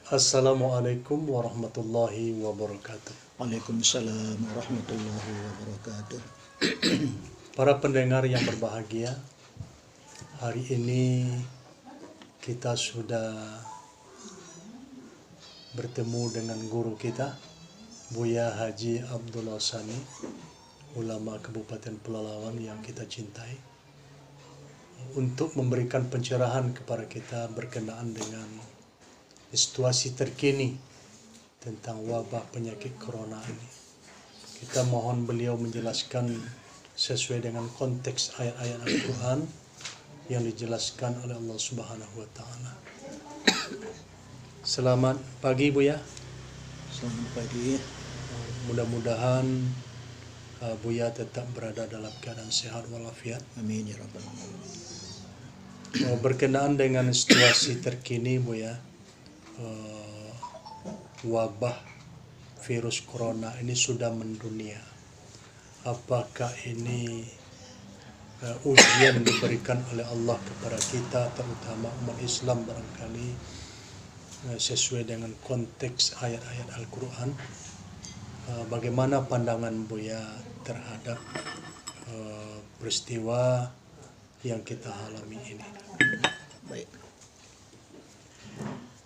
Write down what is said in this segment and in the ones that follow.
Assalamualaikum warahmatullahi wabarakatuh. Waalaikumsalam warahmatullahi wabarakatuh. Para pendengar yang berbahagia, hari ini kita sudah bertemu dengan guru kita, Buya Haji Abdullah Sani, ulama Kabupaten Pelalawan yang kita cintai, untuk memberikan pencerahan kepada kita berkenaan dengan situasi terkini tentang wabah penyakit corona ini. Kita mohon beliau menjelaskan sesuai dengan konteks ayat-ayat Al-Quran yang dijelaskan oleh Allah Subhanahu wa Ta'ala. Selamat pagi Buya. Selamat pagi. Mudah-mudahan Buya tetap berada dalam keadaan sehat walafiat. Amin ya rabbal alamin. Berkenaan dengan situasi terkini Buya, wabah virus corona ini sudah mendunia. Apakah ini ujian diberikan oleh Allah kepada kita, terutama umat Islam barangkali, sesuai dengan konteks ayat-ayat Al-Quran? Bagaimana pandangan Buya terhadap peristiwa yang kita alami ini? Baik.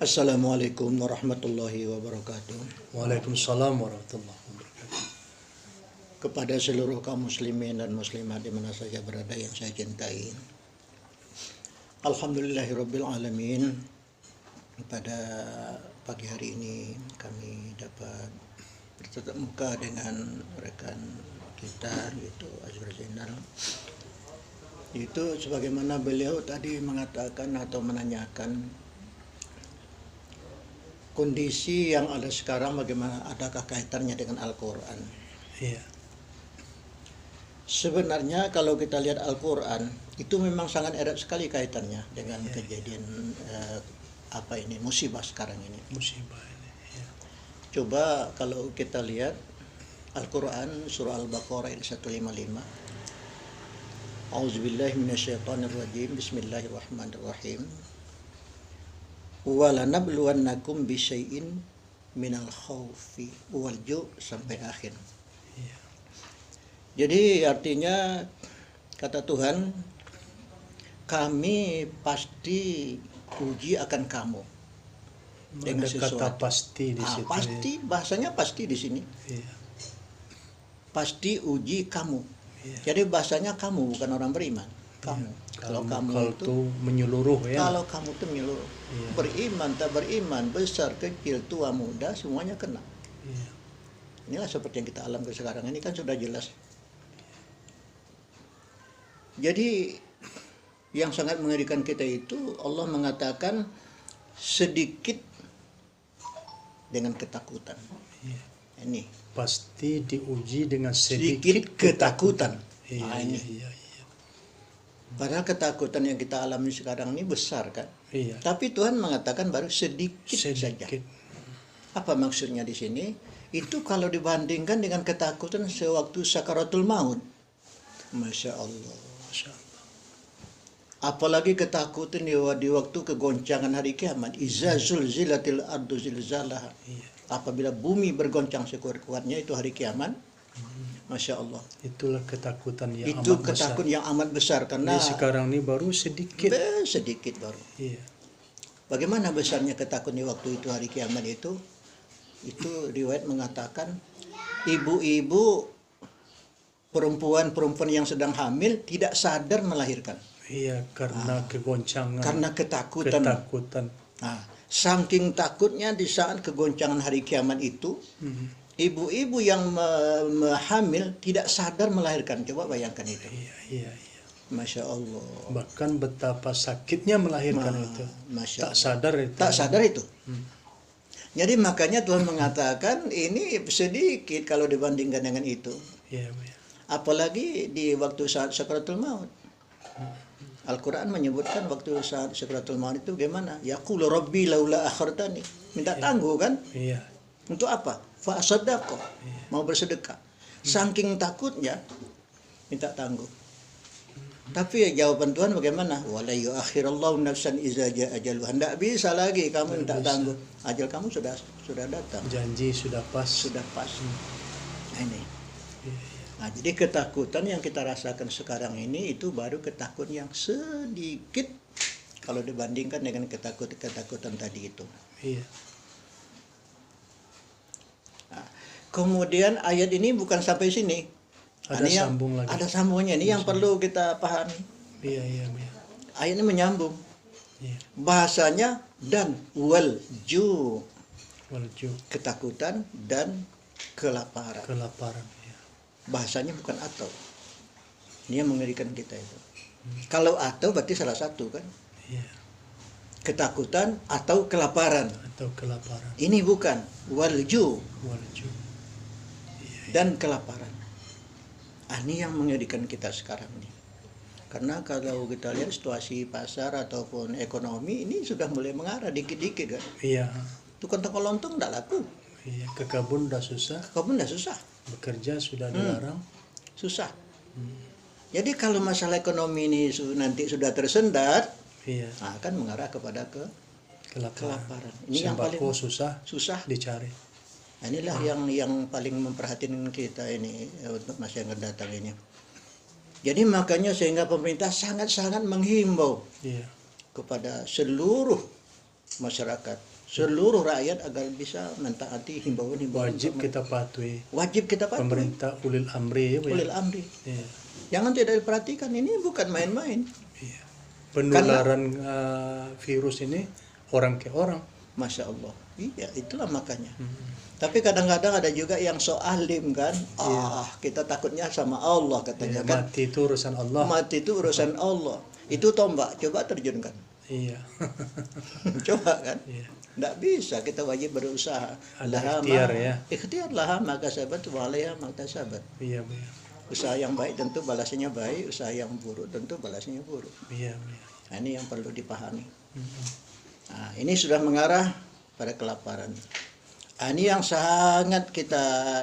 Assalamualaikum warahmatullahi wabarakatuh. Waalaikumsalam warahmatullahi wabarakatuh. Kepada seluruh kaum muslimin dan muslimat di mana saja berada yang saya cintai, alhamdulillahirabbil alamin. Pada pagi hari ini kami dapat bertatap muka dengan rekan kita, yaitu Azhar Zainal. Itu sebagaimana beliau tadi mengatakan atau menanyakan kondisi yang ada sekarang, bagaimana, adakah kaitannya dengan Al-Quran? Iya. Sebenarnya kalau kita lihat Al-Quran, itu memang sangat erat sekali kaitannya dengan kejadian musibah sekarang ini. Musibah ini. Ya. Coba kalau kita lihat Al-Quran surah Al-Baqarah ayat 155. A'udzubillahi minasyaitonirrajim. Bismillahirrahmanirrahim. Walanabluwannakum bisyai'in minal khaufi wal ju' sampai akhir. Iya. Jadi artinya kata Tuhan, kami pasti uji akan kamu dengan sesuatu. Kata pasti di situ. Pasti, bahasanya pasti di sini. Iya. Pasti uji kamu. Iya. Jadi bahasanya kamu, bukan orang beriman. Kamu. Iya. Kalau kamu itu menyeluruh ya. Kalau kamu itu menyeluruh. Iya. Beriman, tak beriman, besar, kecil, tua, muda, semuanya kena. Iya. Inilah seperti yang kita alami sekarang ini kan sudah jelas. Jadi yang sangat mengerikan kita itu, Allah mengatakan sedikit dengan ketakutan. Iya. Ini Pasti diuji dengan sedikit ketakutan. Iya, Nah, ini. iya. Padahal ketakutan yang kita alami sekarang ini besar kan. Iya. Tapi Tuhan mengatakan baru sedikit saja. Apa maksudnya di sini? Itu kalau dibandingkan dengan ketakutan sewaktu sakaratul maut. Masya Allah. Masya Allah. Apalagi ketakutan di waktu kegoncangan hari kiamat. Iza zulzilatil ardu zilzalaha. Iya. Apabila bumi bergoncang sekuat-kuatnya, itu hari kiamat. Masya Allah. Itulah ketakutan yang Itu amat ketakutan besar. yang amat besar karena Jadi sekarang ini baru sedikit. sedikit baru. Iya. Bagaimana besarnya ketakutan di waktu itu hari kiamat itu? Itu riwayat mengatakan ibu-ibu, perempuan-perempuan yang sedang hamil tidak sadar melahirkan. Iya, karena kegoncangan. Karena ketakutan. Nah, saking takutnya di saat kegoncangan hari kiamat itu, ibu-ibu yang hamil tidak sadar melahirkan. Coba bayangkan itu. Iya. Masya Allah. Bahkan betapa sakitnya melahirkan itu. Masya Tak sadar itu. Tak sadar itu. Jadi makanya Tuhan mengatakan ini sedikit kalau dibandingkan dengan itu. Iya. Apalagi di waktu saat sakaratul maut. Al-Quran menyebutkan waktu saat sakaratul maut itu bagaimana? Yaqulu rabbi laula akhartani. Minta tangguh kan? Iya. Untuk apa? Fa'asadaqo. Mau bersedekah. Saking takutnya minta tangguh. Tapi jawaban Tuhan bagaimana? Wala yuakhirallahu nafsan iza jaa ajaluha. Enggak bisa lagi kamu tak tangguh. Ajal kamu sudah datang. Janji sudah pas. Sudah pas. Nah, ini. Nah, jadi ketakutan yang kita rasakan sekarang ini itu baru ketakutan yang sedikit kalau dibandingkan dengan ketakutan tadi itu. Iya. Nah, kemudian ayat ini bukan sampai sini. Ada sambung lagi. Ada sambungnya. Ini yang perlu kita pahami. Iya. Ayat ini menyambung. Iya. Bahasanya dan walju. Walju. Ketakutan dan kelaparan. Kelaparan. Iya. Bahasanya bukan atau. Ini yang mengerikan kita itu. Kalau atau berarti salah satu kan. Iya. Ketakutan atau kelaparan. Atau kelaparan. Ini bukan walju. Walju. Dan kelaparan. Ini yang mengerikan kita sekarang ini. Karena kalau kita lihat situasi pasar ataupun ekonomi ini sudah mulai mengarah dikit-dikit kan. Iya. Tukang toko lontong tidak laku. Iya. Ke kebun udah susah. Kebun udah susah. Bekerja sudah dilarang. Susah. Jadi kalau masalah ekonomi ini nanti sudah tersendat, Iya. akan mengarah kepada kelaparan. Ini yang paling susah dicari. Nah, inilah yang paling memperhatikan kita ini untuk masa yang akan datang ini. Jadi makanya sehingga pemerintah sangat-sangat menghimbau kepada seluruh masyarakat, seluruh rakyat agar bisa mentaati himbauan-himbauan. Wajib kita patuhi. Wajib kita patuhi. Pemerintah ulil amri. Ulil amri. Iya. Jangan tidak diperhatikan, ini bukan main-main. Iya. Penularan virus ini orang ke orang. Masya Allah. Iya, itulah makanya. Tapi kadang-kadang ada juga yang so alim kan. Kita takutnya sama Allah katanya kan. Mati itu urusan Allah. Mati itu urusan Allah. Itu tombak, coba terjunkan. Iya. Coba kan. Iya. Nggak bisa, kita wajib berusaha. Ada ikhtiar ya. Ikhtiar laha maka sabat wa alaiha maka sabat. Iya. Usaha yang baik tentu balasnya baik, usaha yang buruk tentu balasnya buruk. Iya. Nah, ini yang perlu dipahami. Nah, ini sudah mengarah pada kelaparan. Ini yang sangat kita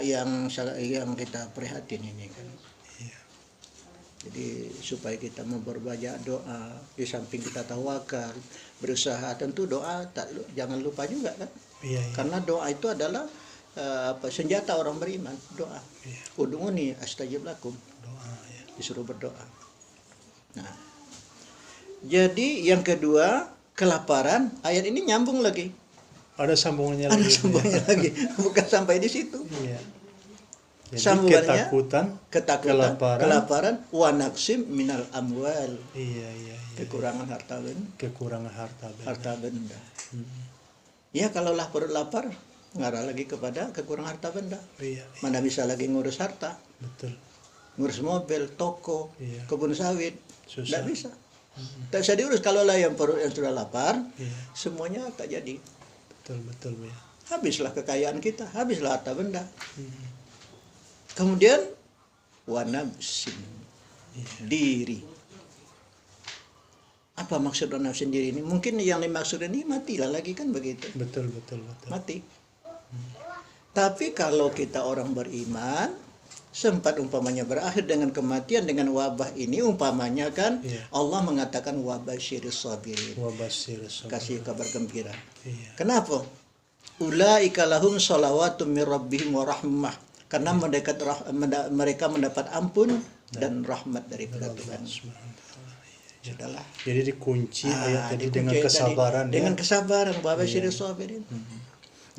kita prihatin ini kan. Iya. Jadi supaya kita memperbanyak doa, di samping kita tawakal, berusaha, tentu doa jangan lupa juga kan. Iya. Karena doa itu adalah senjata orang beriman, doa. Iya. Ud'uni astajib lakum. Doa ya. Disuruh berdoa. Nah. Jadi yang kedua, kelaparan, ayat ini nyambung lagi. Ada sambungannya lagi. Ada sambungannya lagi. Bukan sampai di situ. Iya. Jadi sambungannya ketakutan, kelaparan, wa naqsim minal amwal. Iya. Kekurangan harta benda. Kekurangan harta benda. Ya kalaulah perut lapar, mengarah lagi kepada kekurangan harta benda. Iya. Mana bisa lagi ngurus harta? Betul. Ngurus mobil, toko, kebun sawit. Susah. Tidak bisa. Tak bisa diurus kalau lah yang perut yang sudah lapar, semuanya tak jadi. Betul ya. Habislah kekayaan kita, habislah harta benda. Kemudian wanafsin, diri. Apa maksud wanafsin diri ini? Mungkin yang dimaksud ini matilah lagi kan begitu. Betul. Mati. Tapi kalau kita orang beriman, sempat umpamanya berakhir dengan kematian dengan wabah ini, umpamanya kan Allah mengatakan wabasyiris sabirin. Kasih kabar gembira. Kenapa? Ulaika lahum shalawatum mir rabbihim wa rahmah. Karena mereka mendapat ampun dan rahmat daripada Tuhan. Sudahlah. Jadi dikunci ayat tadi dengan kesabaran. Dengan kesabaran, wabasyiris sabirin.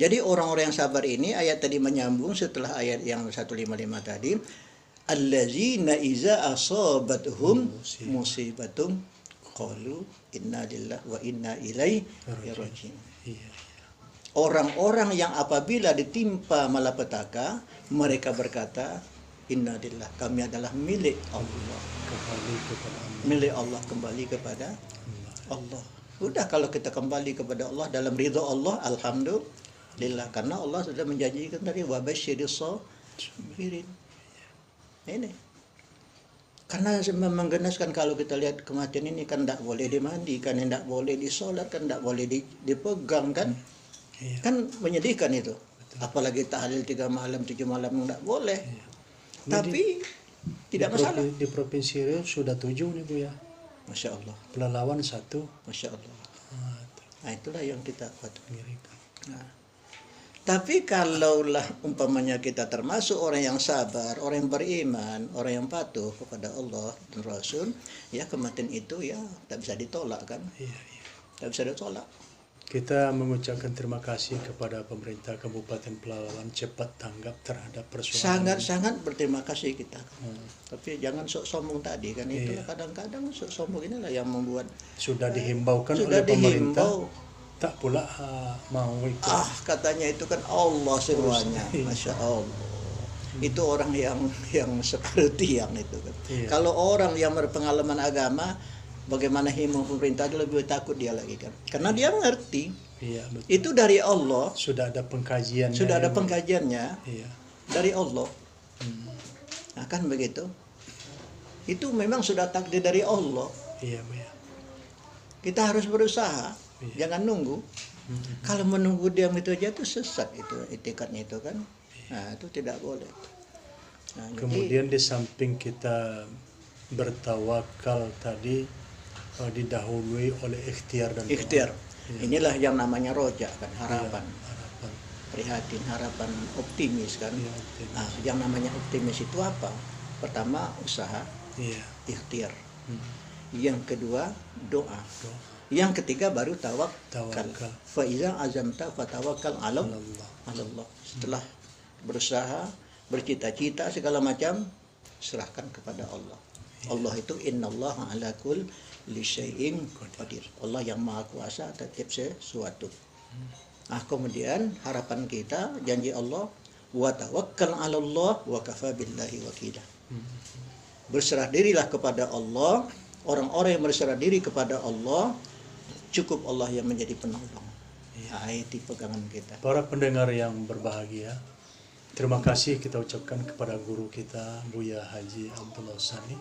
Jadi orang-orang yang sabar ini ayat tadi menyambung setelah ayat yang 155 tadi. Allazina iza asabatuhum musibatum qalu inna lillahi wa inna ilaihi raji'un. Orang-orang yang apabila ditimpa malapetaka, mereka berkata, inna lillahi, kami adalah milik Allah. Milik Allah, kembali kepada Allah. Udah kalau kita kembali kepada Allah dalam ridha Allah, alhamdulillah, karena Allah sudah menjanjikan tadi wabasyiris sabirin. Ini karena menggenaskan kalau kita lihat kematian ini kan tidak boleh dimandikan, tidak boleh disolat, kan tidak boleh dipegang kan. Kan menyedihkan itu. Betul. Apalagi tahlil 3 malam 7 malam tidak boleh. Tapi Tidak masalah. Di Provinsi Riau sudah 7 nih Bu ya. Masya Allah, Pelalawan 1. Masya Allah. Ah, Nah itulah yang kita patut. mengerikan. Nah, tapi kalaulah umpamanya kita termasuk orang yang sabar, orang yang beriman, orang yang patuh kepada Allah dan Rasul, ya kematian itu ya tak bisa ditolak kan, Iya, iya. tak bisa ditolak. Kita mengucapkan terima kasih kepada pemerintah Kabupaten Pelalawan cepat tanggap terhadap persoalan ini. Sangat-sangat berterima kasih kita. Tapi jangan sok sombong tadi kan, itulah kadang-kadang sok sombong inilah yang membuat Sudah dihimbaukan sudah oleh pemerintah, dihimbau. tak pula mau ikut. Katanya itu kan Allah semuanya, Masya Allah. Itu orang yang separuh tiang itu kan. Iya. Kalau orang yang berpengalaman agama, bagaimana himbau pemerintah, dia lebih takut dia lagi kan. Karena dia mengerti Iya, betul. itu dari Allah, Sudah ada pengkajian. sudah ada pengkajiannya Iya. dari Allah. Nah, kan begitu. Itu memang sudah takdir dari Allah. Iya, Bu ya. Kita harus berusaha, Iya. jangan nunggu. Kalau menunggu diam itu aja tuh sesat itu itikadnya itu kan. Nah, itu tidak boleh. Nah, jadi, Kemudian di samping kita bertawakal tadi didahului oleh ikhtiar dan doa. ikhtiar. Iya. Inilah yang namanya roja kan, harapan, Harapan. prihatin, harapan optimis kan. Iya, optimis. Nah, yang namanya optimis itu apa? Pertama usaha, Iya. ikhtiar. Hmm. Yang kedua doa. Doa. Yang ketiga baru tawakal. Tawakal. Fa iza azamta fatawakkal ala Allah. Allah. Setelah berusaha, bercita-cita segala macam, serahkan kepada Allah. Allah itu innallaha ala kulli syai'in qadir. Allah yang maha kuasa atas setiap sesuatu. Nah, kemudian harapan kita, janji Allah, wa tawakkal 'ala Allah wa kafa billahi wakila. Berserah dirilah kepada Allah. Orang-orang yang berserah diri kepada Allah, cukup Allah yang menjadi penolong. Nah, itu pegangan kita. Para pendengar yang berbahagia, terima kasih kita ucapkan kepada guru kita Buya Haji Abdullah Sani,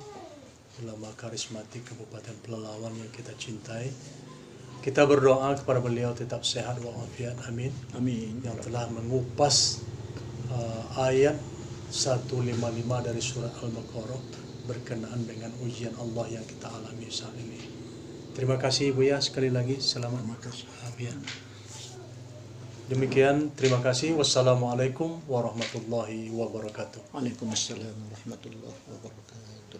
ulama karismatik Kabupaten Pelalawan yang kita cintai. Kita berdoa kepada beliau tetap sehat walafiat, amin. Amin. Yang telah mengupas ayat 155 dari surah Al-Baqarah berkenaan dengan ujian Allah yang kita alami saat ini. Terima kasih Buya sekali lagi, selamat walafiat. Demikian, terima kasih. Wassalamualaikum warahmatullahi wabarakatuh. Waalaikumsalam warahmatullahi wabarakatuh.